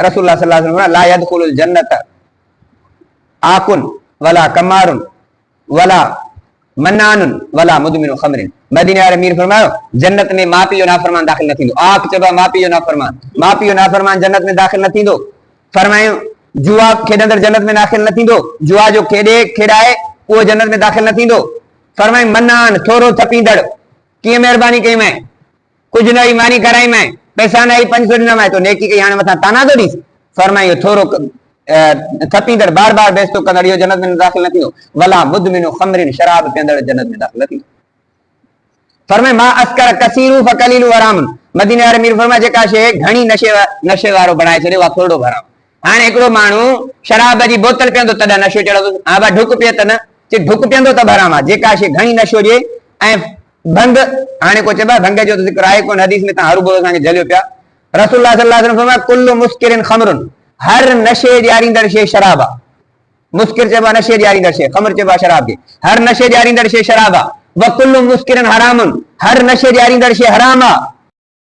रसूलुल्लाह सल्लल्लाहु अलैहि वसल्लम ला यदखुलुल जन्नत आकुन वला कमारुन वला मन्नानुन वला मुदमिनु खमरिन। मदीना वारे अमीर फरमायो जन्नत में मां पीउ नाफरमान दाखिल न थींदो। आख चबा मां पीउ नाफरमान जन्नत में दाखिल न थींदो। फरमायो जुआ खेडंदड़ जन्नत में दाखिल न थींदो। जुआ जो खेडाए वो जन्नत में दाखिल न थींदो। फरमायो मन्नान थोरो थपींदड़ कीअं महिरबानी कई मैं कुछ न ईमानी कराई मैं पैसा न आई 500 न मैं तो नेकी कई हाणे मथा ताना तो ॾीस। फरमायो थोरो थपींदड़ बार बार बेस्तो कंदड़ इहो जन्नत में दाखिल न थींदो। वला मुदमिनु खमरिन शराब पीअंदड़ जन्नत में दाखिल न थींदो। फरमाए मा अस्कर कसीरु फकलीलु हरामुन। मदीने वारे अमीर फरमाए जेका शइ घणी नशे वारो बणाए छॾे उहा थोरो हराम। हाणे हिकिड़ो माण्हू शराब जी बोतल पीअंदो तॾहिं नशो चढ़ंदो। हा भाई ढुक पिए त न चे ढुक पीअंदो त हराम आहे। जेका शइ घणी नशो हुजे ऐं भंग हाणे को चइबो भंग जो ज़िक्र आहे कोन हदीस में, तव्हां हरू भरू असांखे झलियो पिया। रसूलुल्लाह सल्लल्लाहु अलैहि वसल्लम फरमाया कुल्लु मुस्किरिन खमरुन हर नशे ॾियारींदड़ शइ शराब आहे। मुस्किर चइबो आहे नशे ॾियारींदड़ शइ, खमर चइबो आहे शराब खे। हर नशे ॾियारींदड़ शइ शराब आहे। व कुल्लु मुस्किरिन हरामुन हर नशे ॾियारींदड़ शइ हराम आहे।